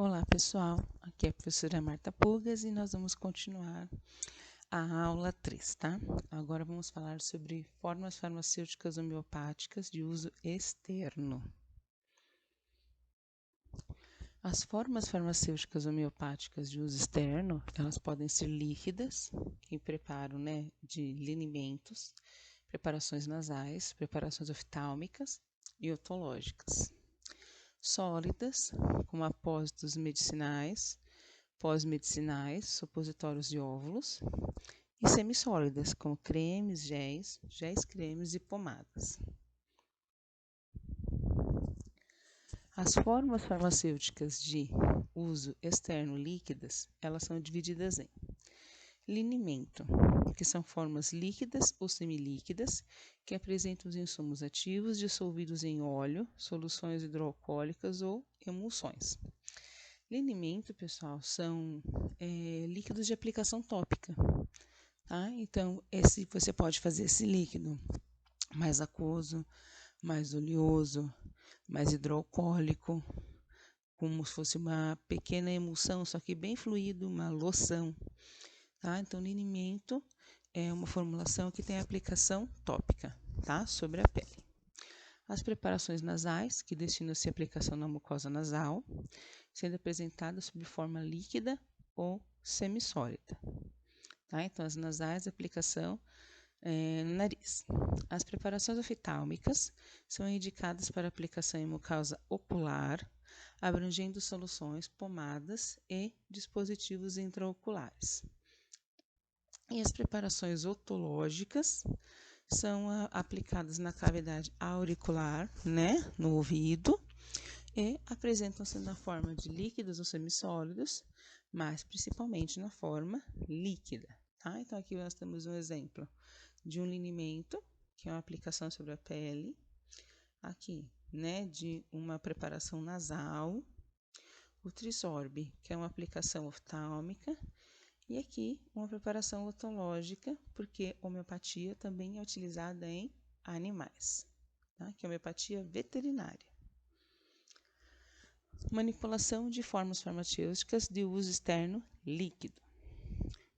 Olá pessoal, aqui é a professora Marta Pugas e nós vamos continuar a aula 3, tá? Agora vamos falar sobre formas farmacêuticas homeopáticas de uso externo. As formas farmacêuticas homeopáticas de uso externo, elas podem ser líquidas, em preparo, de linimentos, preparações nasais, preparações oftálmicas e otológicas. Sólidas, como apósitos medicinais, pós-medicinais, supositórios de óvulos, e semissólidas, como cremes, géis cremes e pomadas. As formas farmacêuticas de uso externo líquidas, elas são divididas em linimento, que são formas líquidas ou semilíquidas, que apresentam os insumos ativos dissolvidos em óleo, soluções hidroalcoólicas ou emulsões. Linimento, pessoal, são líquidos de aplicação tópica, tá? Então, você pode fazer esse líquido mais aquoso, mais oleoso, mais hidroalcoólico, como se fosse uma pequena emulsão, só que bem fluido, uma loção, tá? Então, linimento é uma formulação que tem aplicação tópica, tá? Sobre a pele. As preparações nasais, que destinam-se à aplicação na mucosa nasal, sendo apresentadas sob forma líquida ou semissólida. Tá? Então, as nasais, aplicação no nariz. As preparações oftálmicas são indicadas para aplicação em mucosa ocular, abrangendo soluções, pomadas e dispositivos intraoculares. E as preparações otológicas são aplicadas na cavidade auricular, no ouvido, e apresentam-se na forma de líquidos ou semissólidos, mas principalmente na forma líquida. Tá? Então, aqui nós temos um exemplo de um linimento, que é uma aplicação sobre a pele, aqui, de uma preparação nasal, o Trisorb, que é uma aplicação oftálmica, e aqui uma preparação otológica, porque homeopatia também é utilizada em animais, tá? Que é homeopatia veterinária. Manipulação de formas farmacêuticas de uso externo líquido.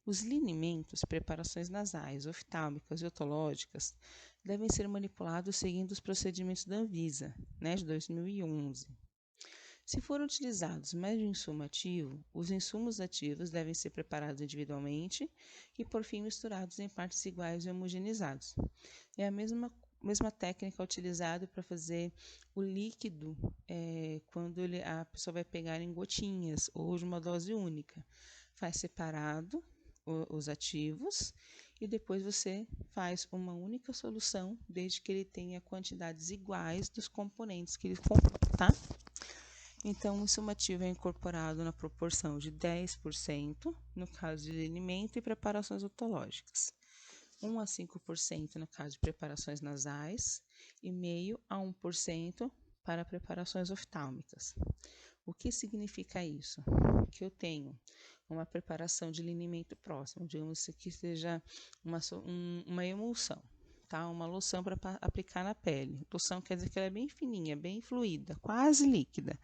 Os linimentos, preparações nasais, oftálmicas e otológicas devem ser manipulados seguindo os procedimentos da Anvisa, de 2011. Se forem utilizados mais de um insumo ativo, os insumos ativos devem ser preparados individualmente e, por fim, misturados em partes iguais e homogeneizados. É a mesma técnica utilizada para fazer o líquido quando a pessoa vai pegar em gotinhas ou de uma dose única. Faz separado os ativos e depois você faz uma única solução, desde que ele tenha quantidades iguais dos componentes que ele compõe, tá? Então, o insumo ativo é incorporado na proporção de 10%, no caso de linimento e preparações otológicas, 1 a 5% no caso de preparações nasais e meio a 1% para preparações oftálmicas. O que significa isso? Que eu tenho uma preparação de linimento próximo, digamos que seja uma emulsão, tá? Uma loção para aplicar na pele. Loção quer dizer que ela é bem fininha, bem fluida, quase líquida,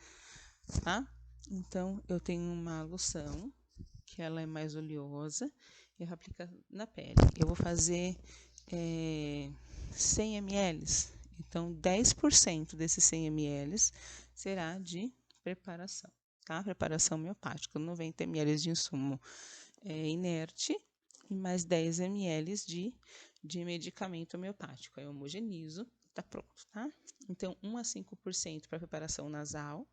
tá? Então, eu tenho uma loção que ela é mais oleosa e eu vou aplicar na pele. Eu vou fazer 100 ml, então 10% desses 100 ml será de preparação, tá? Preparação homeopática, 90 ml de insumo inerte e mais 10 ml de medicamento homeopático. Aí eu homogenizo, tá pronto, tá? Então, 1 a 5% para preparação nasal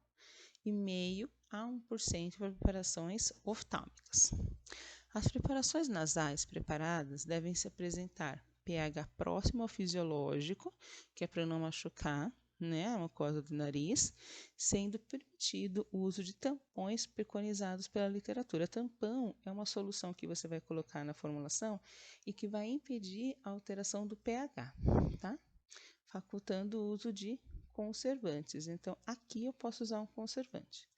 e meio a 1% para preparações oftálmicas. As preparações nasais preparadas devem se apresentar pH próximo ao fisiológico, que é para não machucar, a mucosa do nariz, sendo permitido o uso de tampões preconizados pela literatura. Tampão é uma solução que você vai colocar na formulação e que vai impedir a alteração do pH, tá? Facultando o uso de conservantes. Então, aqui eu posso usar um conservante,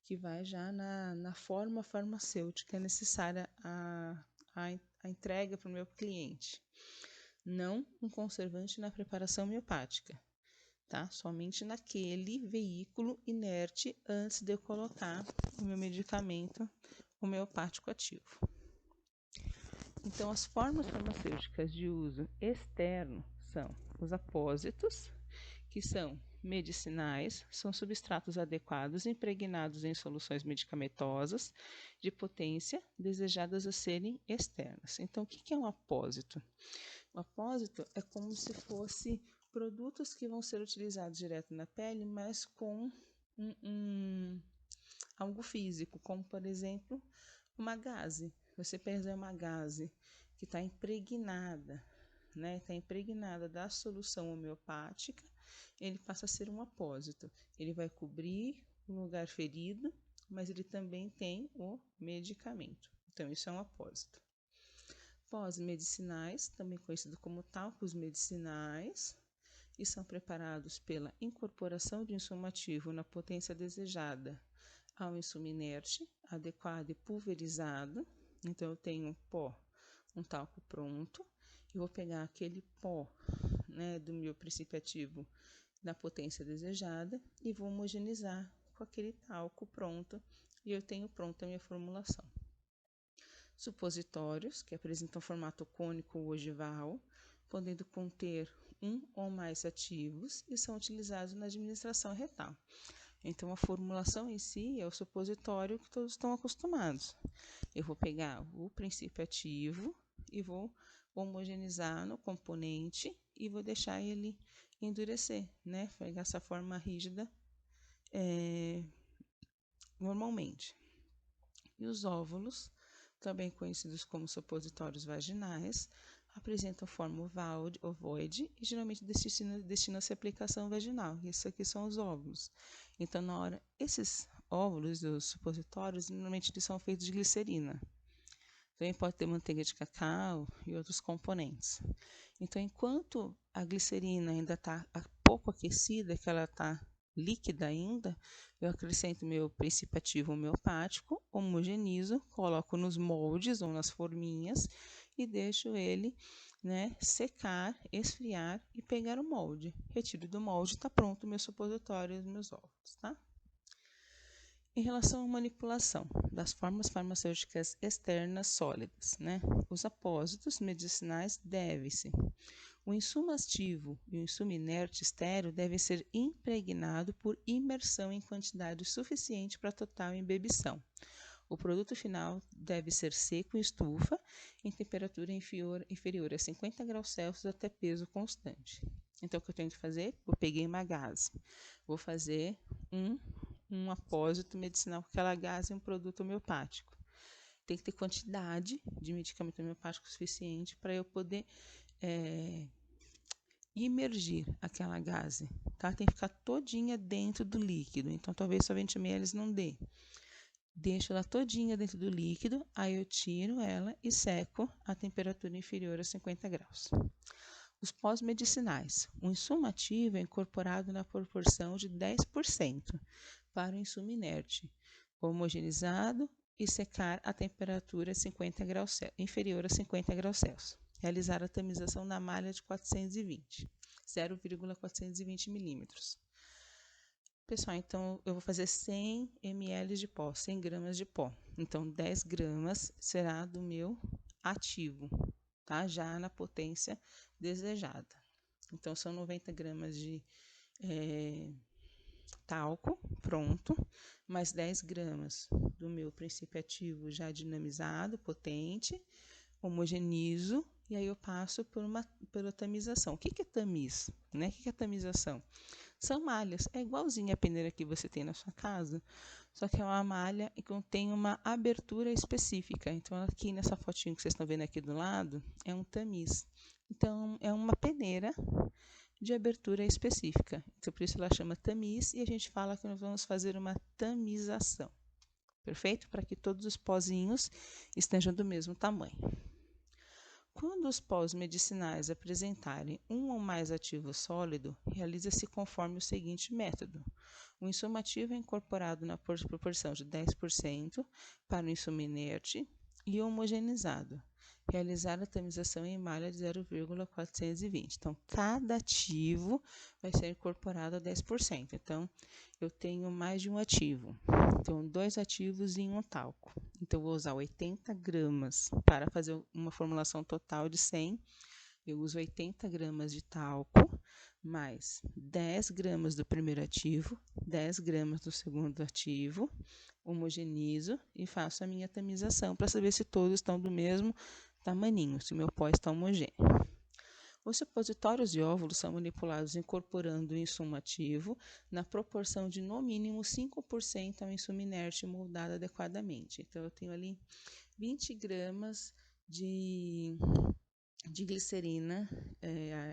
que vai já na forma farmacêutica necessária à entrega para o meu cliente. Não um conservante na preparação homeopática, tá? Somente naquele veículo inerte antes de eu colocar o meu medicamento homeopático ativo. Então, as formas farmacêuticas de uso externo são os apósitos, que são medicinais, são substratos adequados impregnados em soluções medicamentosas de potência desejadas a serem externas. Então, o que é um apósito? O apósito é como se fosse produtos que vão ser utilizados direto na pele, mas com algo físico, como por exemplo uma gaze. Você pega uma gaze que está impregnada, né? Está impregnada da solução homeopática, ele passa a ser um apósito. Ele vai cobrir o lugar ferido, mas ele também tem o medicamento. Então, isso é um apósito. Pós-medicinais, também conhecido como talcos medicinais, e são preparados pela incorporação de insumo ativo na potência desejada ao insumo inerte, adequado e pulverizado. Então, eu tenho um pó, um talco pronto, eu vou pegar aquele pó, né, do meu princípio ativo da potência desejada e vou homogeneizar com aquele talco pronto e eu tenho pronta a minha formulação. Supositórios, que apresentam formato cônico ou ogival, podendo conter um ou mais ativos e são utilizados na administração retal. Então, a formulação em si é o supositório que todos estão acostumados. Eu vou pegar o princípio ativo e vou homogeneizar no componente e vou deixar ele endurecer, né? Pegar essa forma rígida normalmente. E os óvulos, também conhecidos como supositórios vaginais, apresentam forma ovoide e geralmente destinam-se à aplicação vaginal. Isso aqui são os óvulos. Então, na hora, esses óvulos dos supositórios, normalmente eles são feitos de glicerina. Também pode ter manteiga de cacau e outros componentes. Então, enquanto a glicerina ainda está pouco aquecida, que ela está líquida ainda, eu acrescento meu princípio ativo homeopático, homogenizo, coloco nos moldes ou nas forminhas e deixo ele, né, secar, esfriar e pegar o molde. Retiro do molde, está pronto o meu supositório e os meus óvulos, tá? Em relação à manipulação das formas farmacêuticas externas sólidas, né? Os apósitos medicinais devem-se. O insumo ativo e o insumo inerte estéreo devem ser impregnados por imersão em quantidade suficiente para total embebição. O produto final deve ser seco em estufa, em temperatura inferior a 50 graus Celsius até peso constante. Então, o que eu tenho que fazer? Eu peguei uma gaze, vou fazer um apósito medicinal com aquela gaze e um produto homeopático. Tem que ter quantidade de medicamento homeopático suficiente para eu poder imergir aquela gaze, tá? Tem que ficar todinha dentro do líquido, então talvez só 20 ml não dê. Deixo ela todinha dentro do líquido, aí eu tiro ela e seco a temperatura inferior a 50 graus. Os pós-medicinais. O insumo ativo é incorporado na proporção de 10% para o insumo inerte, homogeneizado e secar a temperatura 50 graus, inferior a 50 graus Celsius. Realizar a tamização na malha de 0,420 milímetros. Pessoal, então eu vou fazer 100 ml de pó, 100 gramas de pó. Então, 10 gramas será do meu ativo, tá? Já na potência desejada. Então, são 90 gramas de talco, pronto, mais 10 gramas do meu princípio ativo já dinamizado, potente, homogenizo, e aí eu passo pela tamização. O que é tamiz? Né? O que é tamização? São malhas, é igualzinha a peneira que você tem na sua casa, só que é uma malha que contém uma abertura específica. Então, aqui nessa fotinho que vocês estão vendo aqui do lado, é um tamiz. Então, é uma peneira de abertura específica. Então, por isso ela chama tamiz e a gente fala que nós vamos fazer uma tamização. Perfeito? Para que todos os pozinhos estejam do mesmo tamanho. Quando os pós medicinais apresentarem um ou mais ativo sólido, realiza-se conforme o seguinte método. O insumo ativo é incorporado na proporção de 10% para o insumo inerte e homogeneizado. Realizar a tamização em malha de 0,420. Então, cada ativo vai ser incorporado a 10%. Então, eu tenho mais de um ativo. Então, 2 ativos e 1 talco. Então, eu vou usar 80 gramas para fazer uma formulação total de 100. Eu uso 80 gramas de talco, mais 10 gramas do primeiro ativo, 10 gramas do segundo ativo, homogenizo e faço a minha tamização para saber se todos estão do mesmo tamaninho, se o meu pó está homogêneo. Os supositórios de óvulos são manipulados incorporando o insumo ativo na proporção de no mínimo 5% ao insumo inerte moldado adequadamente. Então, eu tenho ali 20 gramas de glicerina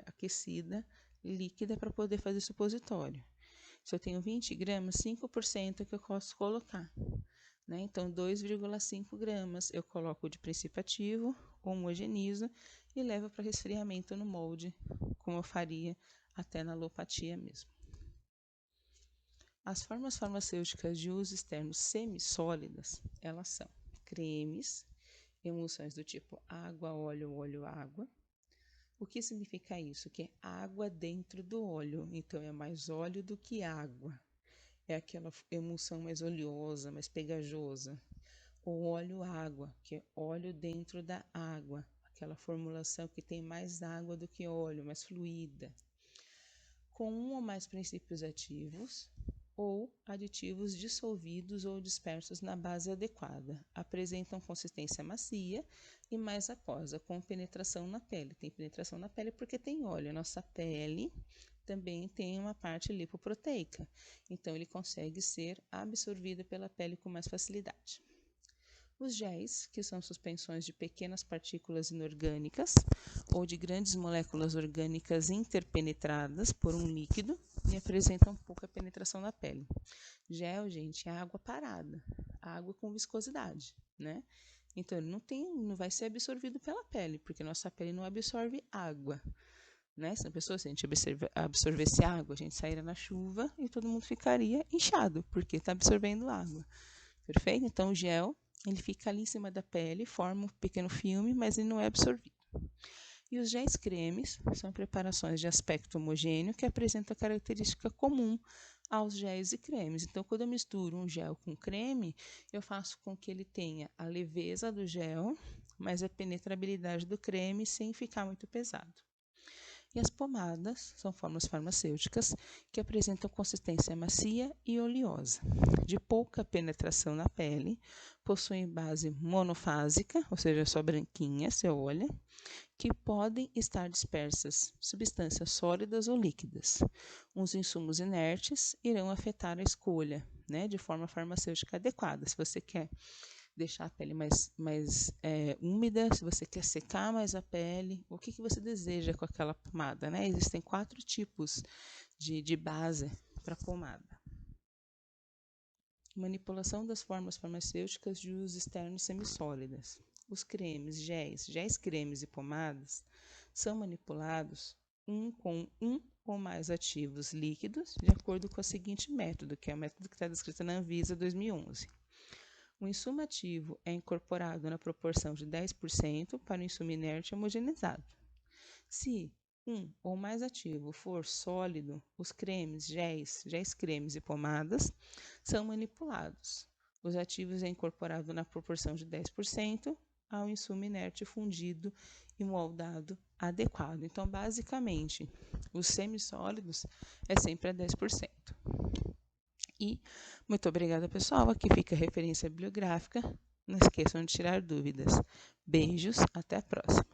aquecida, líquida, para poder fazer supositório. Se eu tenho 20 gramas, 5% é que eu posso colocar. Né? Então, 2,5 gramas eu coloco de princípio ativo, homogenizo e levo para resfriamento no molde, como eu faria até na alopatia mesmo. As formas farmacêuticas de uso externo semissólidas, elas são cremes, emulsões do tipo água, óleo, óleo, água. O que significa isso? Que é água dentro do óleo, então é mais óleo do que água. É aquela emulsão mais oleosa, mais pegajosa. O óleo-água, que é óleo dentro da água, aquela formulação que tem mais água do que óleo, mais fluida. Com um ou mais princípios ativos ou aditivos dissolvidos ou dispersos na base adequada. Apresentam consistência macia e mais aquosa, com penetração na pele. Tem penetração na pele porque tem óleo. A nossa pele também tem uma parte lipoproteica, então ele consegue ser absorvido pela pele com mais facilidade. Os géis, que são suspensões de pequenas partículas inorgânicas ou de grandes moléculas orgânicas interpenetradas por um líquido e apresentam pouca penetração na pele. Gel, gente, é água parada, água com viscosidade, né? Então, ele não vai ser absorvido pela pele, porque nossa pele não absorve água. Né? Se a gente absorvesse água, a gente sairia na chuva e todo mundo ficaria inchado, porque está absorvendo água. Perfeito? Então, o gel, ele fica ali em cima da pele, forma um pequeno filme, mas ele não é absorvido. E os géis cremes são preparações de aspecto homogêneo que apresentam a característica comum aos géis e cremes. Então, quando eu misturo um gel com creme, eu faço com que ele tenha a leveza do gel, mas a penetrabilidade do creme sem ficar muito pesado. E as pomadas são formas farmacêuticas que apresentam consistência macia e oleosa, de pouca penetração na pele, possuem base monofásica, ou seja, só branquinha, você olha, que podem estar dispersas substâncias sólidas ou líquidas. Os insumos inertes irão afetar a escolha, né, de forma farmacêutica adequada. Se você quer deixar a pele mais úmida, se você quer secar mais a pele, o que você deseja com aquela pomada, né? Existem 4 tipos de base para pomada. Manipulação das formas farmacêuticas de uso externo semissólidas. Os cremes, géis cremes e pomadas são manipulados com um ou mais ativos líquidos de acordo com o seguinte método, que é o método que está descrito na Anvisa 2011. O insumo ativo é incorporado na proporção de 10% para o insumo inerte homogeneizado. Se um ou mais ativo for sólido, os cremes, géis cremes e pomadas são manipulados. Os ativos é incorporado na proporção de 10% ao insumo inerte fundido e moldado adequado. Então, basicamente, os semissólidos é sempre a 10%. E muito obrigada, pessoal. Aqui fica a referência bibliográfica. Não esqueçam de tirar dúvidas. Beijos, até a próxima.